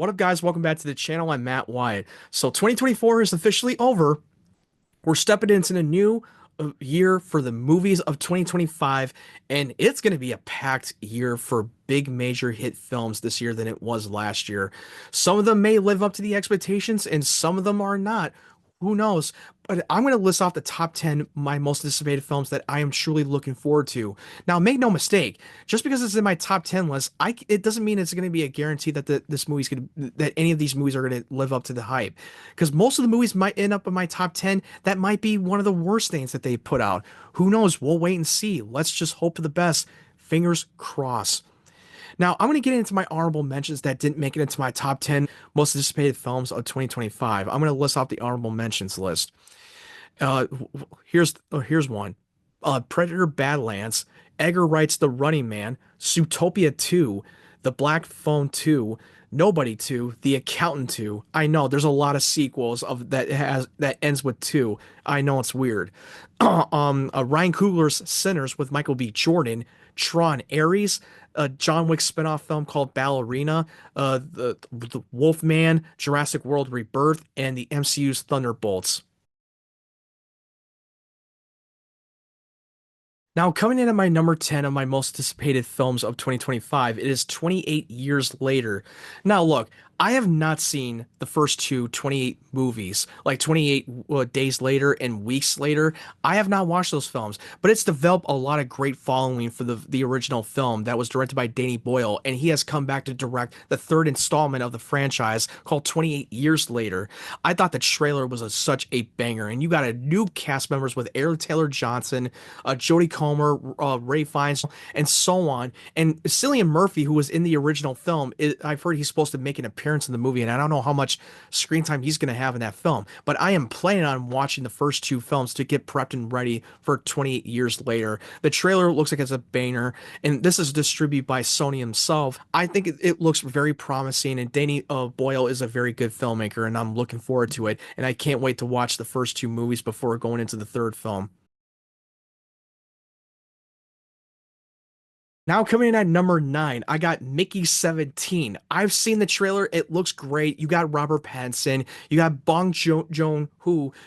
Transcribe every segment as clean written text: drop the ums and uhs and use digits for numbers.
What up, guys? Welcome back to the channel. I'm Matt Wyatt. So 2024 is officially over. We're stepping into the new year for the movies of 2025, and it's going to be a packed year for big major hit films this year than it was last year. Some of them may live up to the expectations, and some of them are not. Who knows? But I'm going to list off the top 10 my most anticipated films that I am truly looking forward to. Now, make no mistake, just because it's in my top 10 list, it doesn't mean it's going to be a guarantee that that any of these movies are going to live up to the hype. Because most of the movies might end up in my top 10. That might be one of the worst things that they put out. Who knows? We'll wait and see. Let's just hope for the best. Fingers crossed. Now, I'm going to get into my honorable mentions that didn't make it into my top 10 most anticipated films of 2025. I'm going to list off the honorable mentions list. Uh, here's one. Predator Badlands, Edgar Wright's The Running Man, Zootopia 2, The Black Phone 2, Nobody 2, The Accountant 2. I know there's a lot of sequels of that ends with 2. I know it's weird. Ryan Coogler's Sinners with Michael B. Jordan, Tron Ares, a John Wick spinoff film called Ballerina, the Wolfman, Jurassic World Rebirth, and the MCU's Thunderbolts. Now, coming in at my number 10 of my most anticipated films of 2025, it is 28 years later. Now, look, I have not seen the first two 28 movies, like 28 days later and weeks later. I have not watched those films, but it's developed a lot of great following for the original film that was directed by Danny Boyle, and he has come back to direct the third installment of the franchise called 28 Years Later. I thought the trailer was such a banger, and you got a new cast members with Aaron Taylor Johnson, Jodie Comer, Ray Fiennes, and so on. And Cillian Murphy, who was in the original film, I've heard he's supposed to make an appearance in the movie, and I don't know how much screen time he's going to have in that film. But I am planning on watching the first two films to get prepped and ready for 28 years later. The trailer looks like it's a banger, and this is distributed by Sony himself. I think it looks very promising, and Danny Boyle is a very good filmmaker, and I'm looking forward to it. And I can't wait to watch the first two movies before going into the third film. Now coming in at number 9, I got Mickey 17. I've seen the trailer. It looks great. You got Robert Pattinson. You got Bong Joon-ho,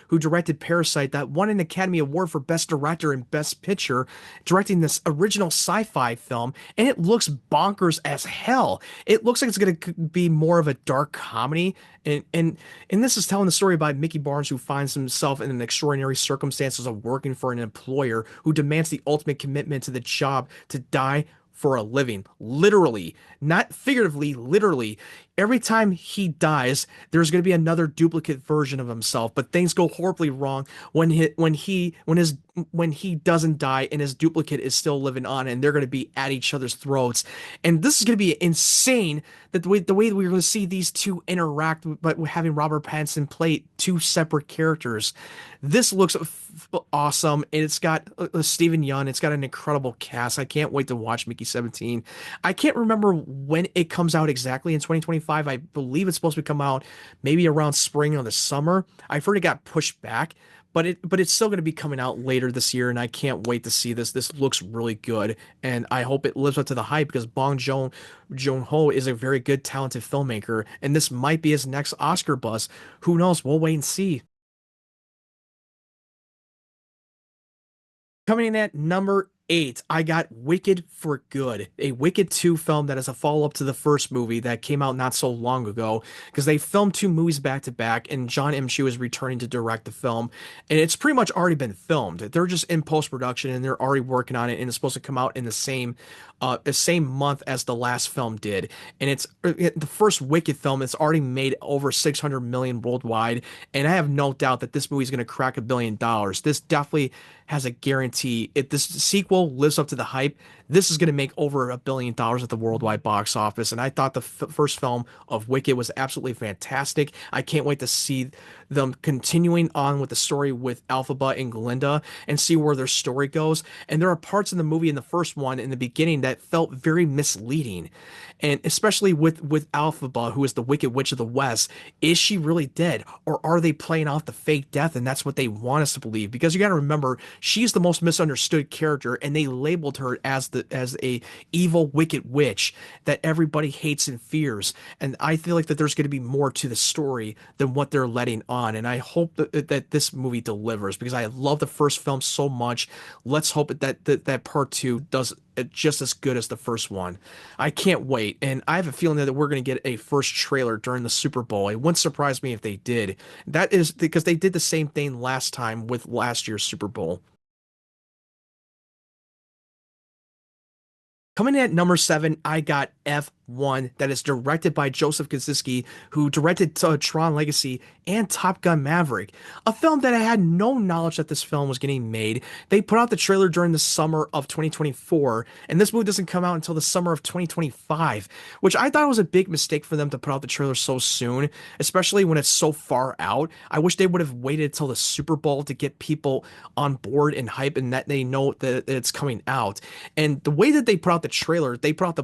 who directed Parasite, that won an Academy Award for Best Director and Best Picture, directing this original sci-fi film, and it looks bonkers as hell. It looks like it's going to be more of a dark comedy, and this is telling the story about Mickey Barnes, who finds himself in an extraordinary circumstances of working for an employer who demands the ultimate commitment to the job to die for a living. Literally, not figuratively, literally. Every time he dies, there's going to be another duplicate version of himself, but things go horribly wrong when he doesn't die and his duplicate is still living on, and they're going to be at each other's throats. And this is going to be insane, that the way we're going to see these two interact, but having Robert Pattinson play two separate characters. This looks awesome, and it's got Stephen Yeun. It's got an incredible cast. I can't wait to watch Mickey 17. I can't remember when it comes out exactly in 2025. I believe it's supposed to come out maybe around spring or the summer. I've heard it got pushed back, but it's still going to be coming out later this year, and I can't wait to see this. This looks really good, and I hope it lives up to the hype, because Joon-ho is a very good, talented filmmaker, and this might be his next Oscar buzz. Who knows? We'll wait and see. Coming in at number 8, I got Wicked for Good, a Wicked 2 film that is a follow-up to the first movie that came out not so long ago, because they filmed two movies back to back, and John M. Chu is returning to direct the film, and it's pretty much already been filmed. They're just in post-production, and they're already working on it, and it's supposed to come out in the same month as the last film did. And it's the first Wicked film. It's already made over 600 million worldwide, and I have no doubt that this movie is going to crack $1 billion. This definitely has a guarantee. If this sequel lives up to the hype, this is going to make over $1 billion at the worldwide box office. And I thought the first film of Wicked was absolutely fantastic. I can't wait to see them continuing on with the story with Alphaba and Glinda, and see where their story goes. And there are parts in the movie, in the first one, in the beginning, that felt very misleading. And especially with Alphaba, who is the Wicked Witch of the West. Is she really dead? Or are they playing off the fake death, and that's what they want us to believe? Because you got to remember, she's the most misunderstood character, and they labeled her as as a evil, wicked witch that everybody hates and fears. And I feel like that there's going to be more to the story than what they're letting on. And I hope that this movie delivers because I love the first film so much. Let's hope that part two does just as good as the first one. I can't wait. And I have a feeling that we're going to get a first trailer during the Super Bowl. It wouldn't surprise me if they did. That is because they did the same thing last time with last year's Super Bowl. Coming in at number seven, I got F1, that is directed by Joseph Kosinski, who directed Tron Legacy and Top Gun Maverick, a film that I had no knowledge that this film was getting made. They put out the trailer during the summer of 2024, and this movie doesn't come out until the summer of 2025, which I thought was a big mistake for them to put out the trailer so soon, especially when it's so far out. I wish they would have waited until the Super Bowl to get people on board and hype and that they know that it's coming out. And the way that they put out the trailer, they put out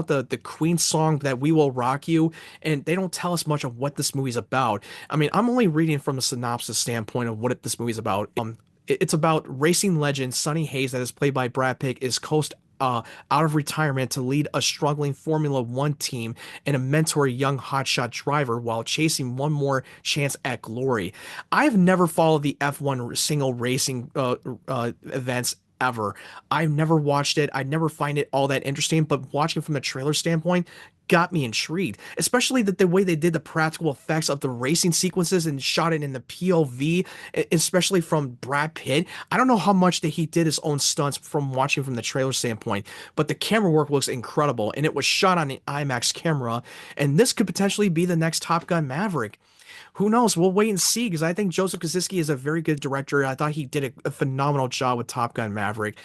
the Queen song that We Will Rock You, and they don't tell us much of what this movie's about. I mean, I'm only reading from a synopsis standpoint of what this movie's about. It's about racing legend Sonny Hayes, that is played by Brad Pitt, is coast out of retirement to lead a struggling Formula One team and to mentor a young hotshot driver while chasing one more chance at glory. I've never followed the F1 single racing events ever. I've never watched it. I never find it all that interesting, but watching from the trailer standpoint got me intrigued, especially the way they did the practical effects of the racing sequences and shot it in the POV, especially from Brad Pitt. I don't know how much that he did his own stunts from watching from the trailer standpoint, but the camera work looks incredible and it was shot on an IMAX camera, and this could potentially be the next Top Gun Maverick. Who knows? We'll wait and see because I think Joseph Kosinski is a very good director. I thought he did a phenomenal job with Top Gun Maverick.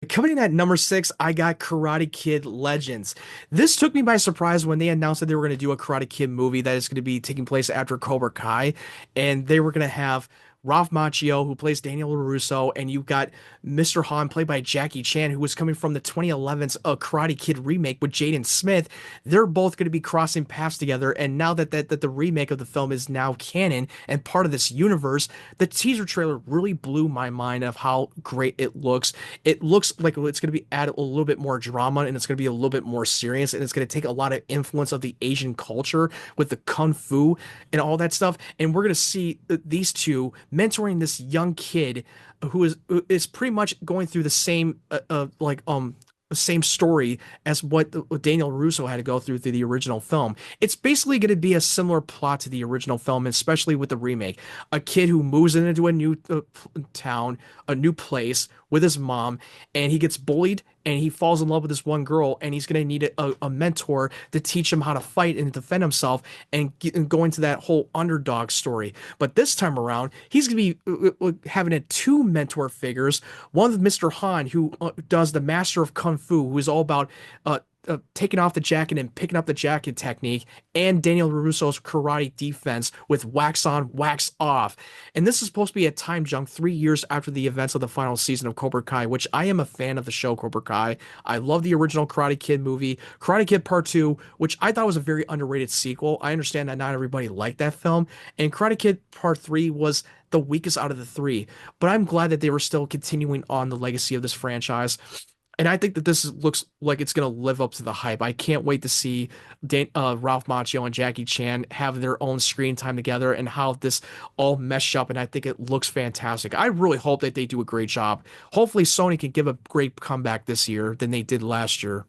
Coming in at number six, I got Karate Kid Legends. This took me by surprise when they announced that they were going to do a Karate Kid movie that is going to be taking place after Cobra Kai, and they were going to have Ralph Macchio, who plays Daniel LaRusso, and you've got Mr. Han, played by Jackie Chan, who was coming from the 2011's Karate Kid remake with Jaden Smith. They're both going to be crossing paths together, and now that the remake of the film is now canon and part of this universe, the teaser trailer really blew my mind of how great it looks. It looks like it's going to be add a little bit more drama, and it's going to be a little bit more serious, and it's going to take a lot of influence of the Asian culture with the kung fu and all that stuff. And we're going to see these two mentoring this young kid who is pretty much going through the same same story as what Daniel Russo had to go through the original film. It's basically going to be a similar plot to the original film, especially with the remake. A kid who moves into a new town, a new place with his mom, and he gets bullied and he falls in love with this one girl, and he's going to need a mentor to teach him how to fight and defend himself and go into that whole underdog story. But this time around, he's going to be having two mentor figures, one with Mr. Han, who does the Master of Kung Fu, who is all about taking off the jacket and picking up the jacket technique, and Daniel LaRusso's karate defense with wax on, wax off. And this is supposed to be a time jump 3 years after the events of the final season of Cobra Kai, which I am a fan of the show Cobra Kai. I love the original Karate Kid movie, Karate Kid Part 2, which I thought was a very underrated sequel. I understand that not everybody liked that film, and Karate Kid Part 3 was the weakest out of the three, but I'm glad that they were still continuing on the legacy of this franchise. And I think that looks like it's going to live up to the hype. I can't wait to see Ralph Macchio and Jackie Chan have their own screen time together and how this all mesh up. And I think it looks fantastic. I really hope that they do a great job. Hopefully, Sony can give a great comeback this year than they did last year.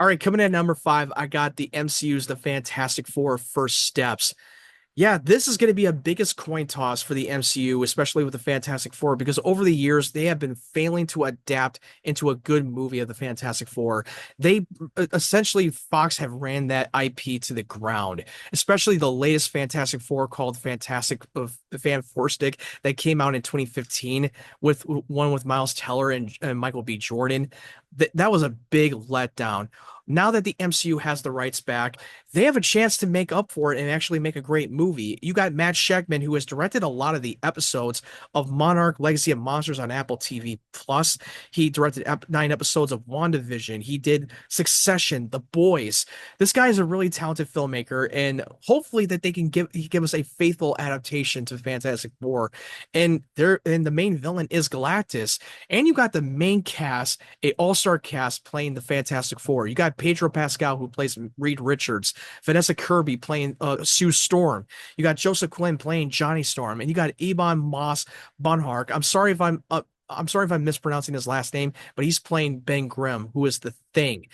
All right, coming in at number five, I got the MCU's The Fantastic Four First Steps. Yeah, this is going to be a biggest coin toss for the MCU, especially with the Fantastic Four, because over the years they have been failing to adapt into a good movie of the Fantastic Four. They essentially Fox have ran that IP to the ground, especially the latest Fantastic Four called Fantastic Fan Four Stick that came out in 2015 with one with Miles Teller and Michael B. Jordan. That was a big letdown. Now that the MCU has the rights back, they have a chance to make up for it and actually make a great movie. You got Matt Shakman, who has directed a lot of the episodes of Monarch Legacy of Monsters on Apple TV Plus. He directed 9 episodes of WandaVision. He did Succession, The Boys. This guy is a really talented filmmaker, and hopefully that they can give us a faithful adaptation to Fantastic Four. And the main villain is Galactus. And you got the main cast, a all-star cast playing the Fantastic Four. You got Pedro Pascal, who plays Reed Richards, Vanessa Kirby playing Sue Storm. You got Joseph Quinn playing Johnny Storm, and you got Ebon Moss Bonhark. I'm sorry if I'm mispronouncing his last name, but he's playing Ben Grimm, who is the Thing.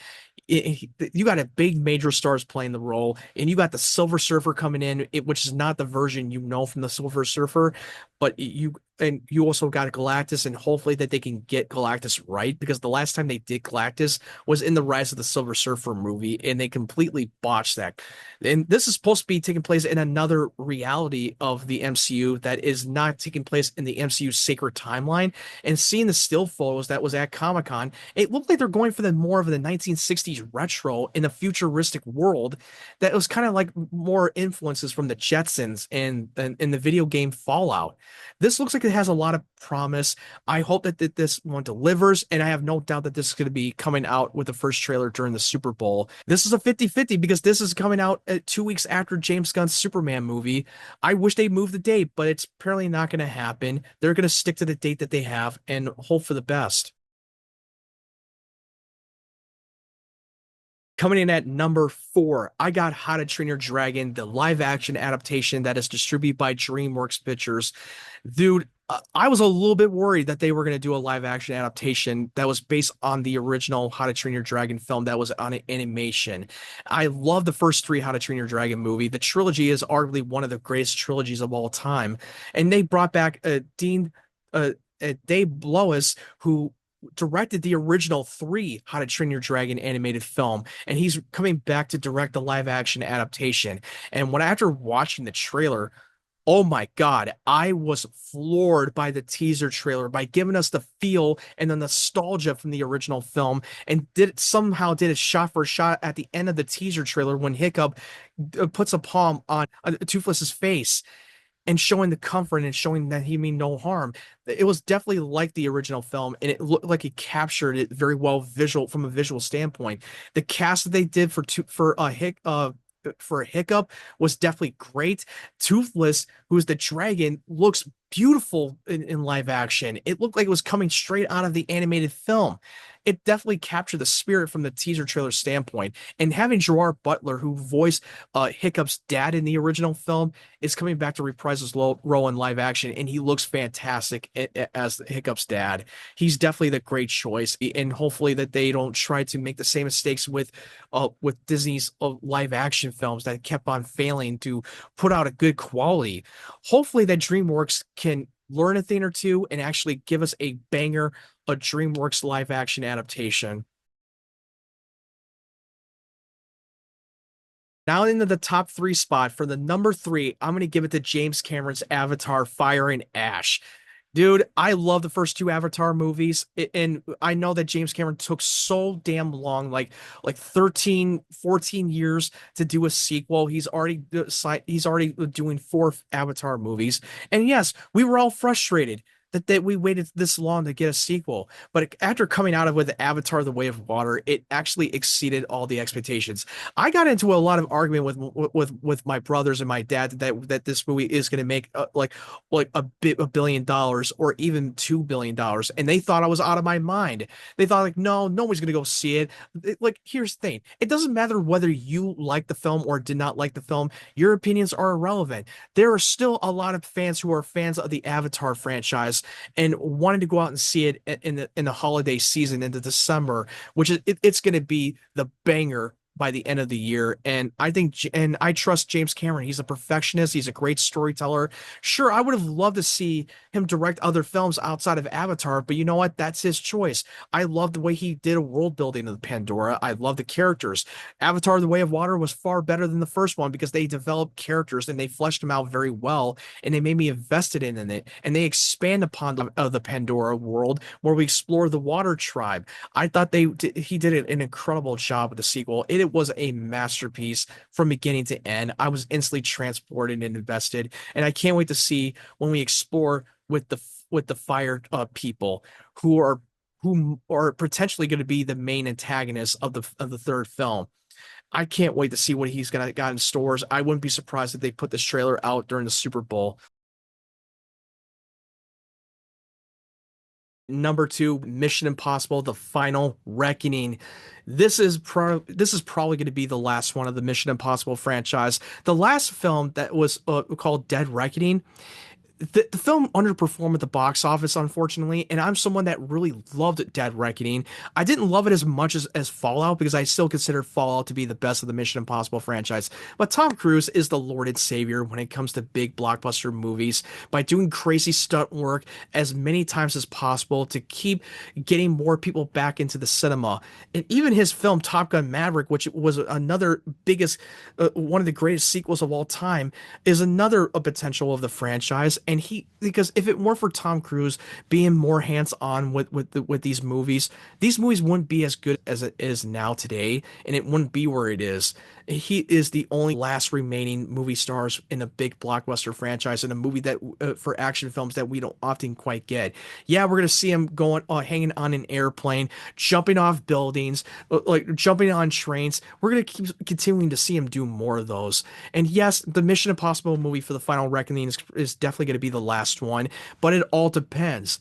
You got a big major stars playing the role, and you got the Silver Surfer coming in, which is not the version you know from the Silver Surfer, but you also got Galactus, and hopefully that they can get Galactus right, because the last time they did Galactus was in the Rise of the Silver Surfer movie, and they completely botched that. And this is supposed to be taking place in another reality of the MCU that is not taking place in the MCU's sacred timeline. And seeing the still photos that was at Comic-Con, it looked like they're going for the more of the 1960s retro in a futuristic world that was kind of like more influences from the Jetsons and in the video game Fallout. This looks like it has a lot of promise. I hope that this one delivers, and I have no doubt that this is going to be coming out with the first trailer during the Super Bowl. This is a 50-50 because this is coming out 2 weeks after James Gunn's Superman movie. I wish they moved the date, but it's apparently not going to happen. They're going to stick to the date that they have and hope for the best. Coming in at number 4, I got How to Train Your Dragon, the live action adaptation that is distributed by DreamWorks Pictures. Dude, I was a little bit worried that they were going to do a live action adaptation that was based on the original How to Train Your Dragon film that was on animation. I love the first 3 How to Train Your Dragon movie. The trilogy is arguably one of the greatest trilogies of all time. And they brought back uh, Dave Blois, who directed the original 3 How to Train Your Dragon animated film, and he's coming back to direct the live action adaptation. And when after watching the trailer, oh my God, I was floored by the teaser trailer, by giving us the feel and the nostalgia from the original film, and did it shot for shot at the end of the teaser trailer when Hiccup puts a palm on Toothless's face and showing the comfort and showing that he mean no harm. It was definitely like the original film, and it looked like it captured it very well visual from a visual standpoint. The cast that they did for Hiccup was definitely great. Toothless, who's the dragon, looks beautiful in live action. It looked like it was coming straight out of the animated film. It definitely captured the spirit from the teaser trailer standpoint. And having Gerard Butler, who voiced Hiccup's dad in the original film, is coming back to reprise his role in live action, and he looks fantastic as Hiccup's dad. He's definitely the great choice, and hopefully that they don't try to make the same mistakes with Disney's live action films that kept on failing to put out a good quality. Hopefully that DreamWorks can learn a thing or two and actually give us a banger, a DreamWorks live action adaptation. Now into the top 3 spot for the number 3, I'm going to give it to James Cameron's Avatar Fire and Ash. Dude, I love the first 2 Avatar movies, and I know that James Cameron took so damn long, like 13, 14 years to do a sequel. He's already doing 4 Avatar movies. And yes, we were all frustrated that we waited this long to get a sequel. But after coming out of with Avatar: The Way of Water, it actually exceeded all the expectations. I got into a lot of argument with my brothers and my dad that this movie is going to make like a billion dollars or even $2 billion, and they thought I was out of my mind. They thought like, no, nobody's going to go see it. Like, here's the thing: it doesn't matter whether you like the film or did not like the film. Your opinions are irrelevant. There are still a lot of fans who are fans of the Avatar franchise and wanted to go out and see it in the holiday season into December, which is it's going to be the banger by the end of the year. And and I trust James Cameron. He's a perfectionist. He's a great storyteller. Sure, I would have loved to see him direct other films outside of Avatar, but you know what? That's his choice. I love the way he did a world building of the Pandora. I love the characters. Avatar: The Way of Water was far better than the first one because they developed characters and they fleshed them out very well, and they made me invested in it. And they expand upon the Pandora world where we explore the Water Tribe. I thought he did an incredible job with the sequel. It was a masterpiece from beginning to end. I was instantly transported and invested, and I can't wait to see when we explore with the fire people who are potentially going to be the main antagonists of the third film. I can't wait to see what he's gonna got in stores. I wouldn't be surprised if they put this trailer out during the Super Bowl. Number two, Mission Impossible: The Final Reckoning. This is probably going to be the last one of the Mission Impossible franchise. The last film that was called Dead Reckoning, the film underperformed at the box office, unfortunately, and I'm someone that really loved Dead Reckoning. I didn't love it as much as Fallout because I still consider Fallout to be the best of the Mission Impossible franchise. But Tom Cruise is the Lord and Savior when it comes to big blockbuster movies by doing crazy stunt work as many times as possible to keep getting more people back into the cinema. And even his film Top Gun Maverick, which was another biggest, one of the greatest sequels of all time, is another potential of the franchise. And because if it weren't for Tom Cruise being more hands-on with these movies wouldn't be as good as it is now today, and it wouldn't be where it is. He is the only last remaining movie stars in a big blockbuster franchise, in a movie that for action films that we don't often quite get. Yeah, we're gonna see him going, hanging on an airplane, jumping off buildings, like jumping on trains. We're gonna keep continuing to see him do more of those. And yes, the Mission Impossible movie for the Final Reckoning is definitely going to be the last one, but it all depends.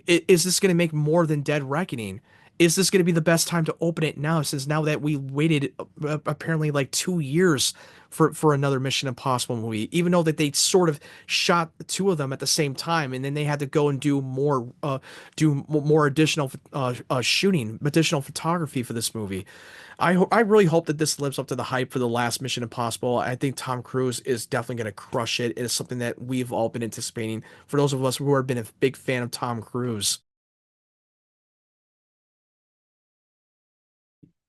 Is this going to make more than Dead Reckoning? Is this going to be the best time to open it now, since now that we waited apparently like 2 years for another Mission Impossible movie, even though that they sort of shot the two of them at the same time, and then they had to go and do more additional shooting, additional photography for this movie. I really hope that this lives up to the hype for the last Mission Impossible. I think Tom Cruise is definitely going to crush it. It is something that we've all been anticipating for those of us who have been a big fan of Tom Cruise.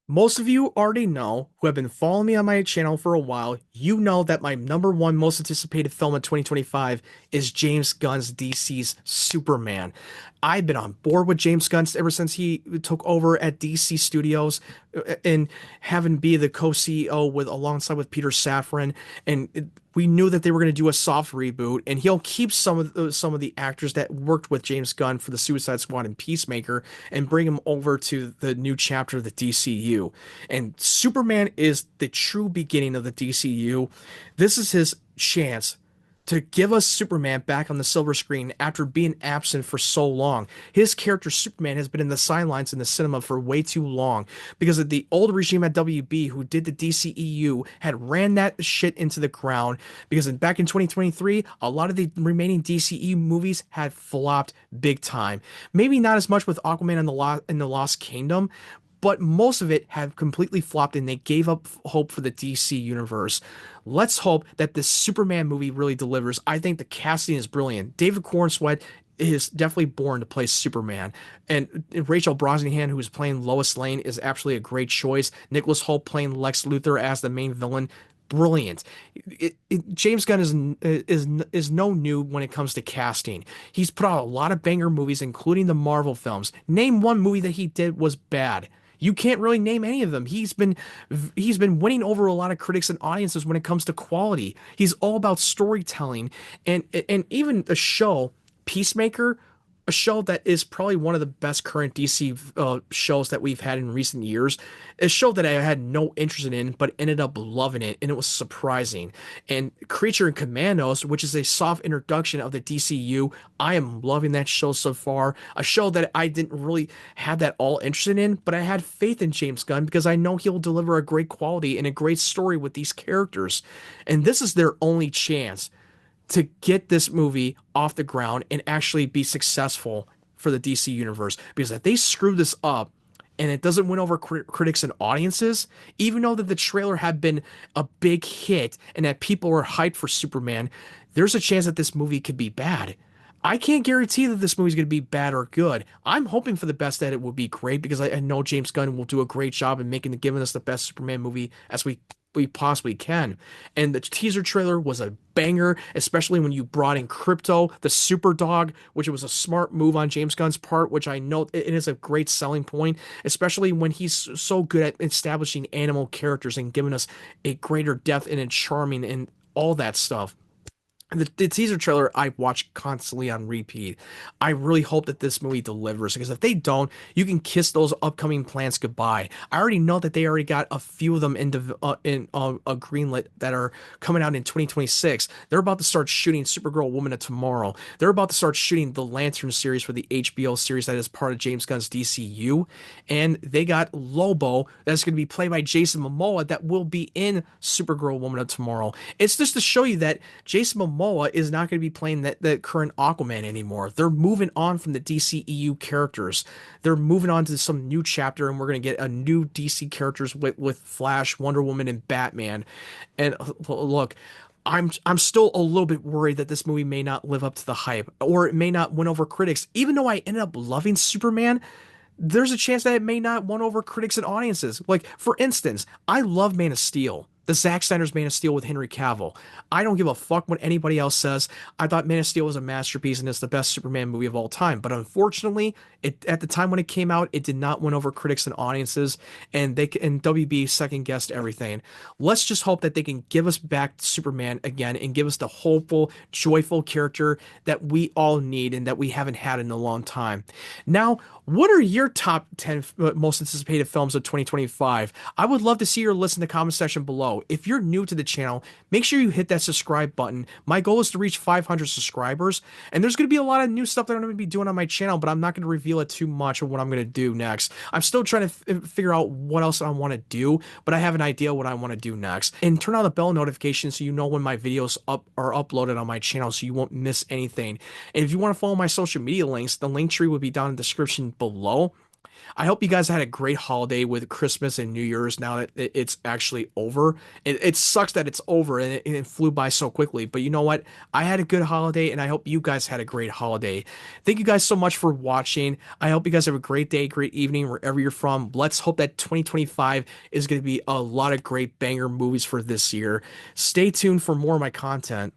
Most of you already know, who have been following me on my channel for a while, you know that my number one most anticipated film in 2025 is James Gunn's DC's Superman. I've been on board with James Gunn ever since he took over at DC Studios, and having be the co-CEO alongside with Peter Safran, and we knew that they were going to do a soft reboot, and he'll keep some of the actors that worked with James Gunn for the Suicide Squad and Peacemaker and bring them over to the new chapter of the DCU. And Superman is the true beginning of the DCU. This is his chance to give us Superman back on the silver screen after being absent for so long. His character Superman has been in the sidelines in the cinema for way too long because of the old regime at WB who did the DCEU had ran that shit into the ground, because back in 2023 a lot of the remaining DCEU movies had flopped big time. Maybe not as much with Aquaman and the Lost Kingdom, but most of it have completely flopped and they gave up hope for the DC universe. Let's hope that this Superman movie really delivers. I think the casting is brilliant. David Corenswet is definitely born to play Superman. And Rachel Brosnahan, who is playing Lois Lane, is absolutely a great choice. Nicholas Hoult playing Lex Luthor as the main villain. Brilliant. James Gunn is no new when it comes to casting. He's put out a lot of banger movies, including the Marvel films. Name one movie that he did was bad. You can't really name any of them. He's been winning over a lot of critics and audiences when it comes to quality. He's all about storytelling, and even the show Peacemaker, a show that is probably one of the best current DC shows that we've had in recent years. A show that I had no interest in, but ended up loving it, and it was surprising. And Creature and Commandos, which is a soft introduction of the DCU, I am loving that show so far. A show that I didn't really have that all interested in, but I had faith in James Gunn because I know he'll deliver a great quality and a great story with these characters. And this is their only chance to get this movie off the ground and actually be successful for the DC universe. Because if they screw this up, and it doesn't win over critics and audiences, even though that the trailer had been a big hit and that people were hyped for Superman, there's a chance that this movie could be bad. I can't guarantee that this movie's going to be bad or good. I'm hoping for the best that it will be great because I know James Gunn will do a great job in giving us the best Superman movie as we possibly can. And the teaser trailer was a banger, especially when you brought in Crypto, the super dog, which was a smart move on James Gunn's part, which I know it is a great selling point, especially when he's so good at establishing animal characters and giving us a greater depth and a charming and all that stuff. The teaser trailer I watch constantly on repeat. I really hope that this movie delivers because if they don't, you can kiss those upcoming plans goodbye. I already know that they already got a few of them in a greenlit that are coming out in 2026. They're about to start shooting Supergirl Woman of Tomorrow. They're about to start shooting the Lantern series for the HBO series that is part of James Gunn's DCU, and they got Lobo that's going to be played by Jason Momoa that will be in Supergirl Woman of Tomorrow. It's just to show you that Jason Momoa is not going to be playing that current Aquaman anymore. They're moving on from the DCEU characters. They're moving on to some new chapter, and we're going to get a new DC characters with Flash, Wonder Woman, and Batman. And look, I'm still a little bit worried that this movie may not live up to the hype, or it may not win over critics. Even though I ended up loving Superman, there's a chance that it may not win over critics and audiences. Like, for instance, I love Man of Steel. The Zack Snyder's Man of Steel with Henry Cavill. I don't give a fuck what anybody else says. I thought Man of Steel was a masterpiece and it's the best Superman movie of all time. But unfortunately, at the time when it came out, it did not win over critics and audiences, and WB second guessed everything. Let's just hope that they can give us back Superman again and give us the hopeful, joyful character that we all need and that we haven't had in a long time. Now, what are your top 10 most anticipated films of 2025? I would love to see your list in the comment section below. If you're new to the channel, make sure you hit that subscribe button. My goal is to reach 500 subscribers, and there's going to be a lot of new stuff that I'm going to be doing on my channel, but I'm not going to reveal it too much of what I'm going to do next. I'm still trying to figure out what else I want to do, but I have an idea what I want to do next. And turn on the bell notification so you know when my videos are uploaded on my channel so you won't miss anything. And if you want to follow my social media links, the link tree will be down in the description below. I hope you guys had a great holiday with Christmas and New Year's now that it's actually over. It sucks that it's over and it flew by so quickly, but you know what? I had a good holiday and I hope you guys had a great holiday. Thank you guys so much for watching. I hope you guys have a great day, great evening, wherever you're from. Let's hope that 2025 is going to be a lot of great banger movies for this year. Stay tuned for more of my content.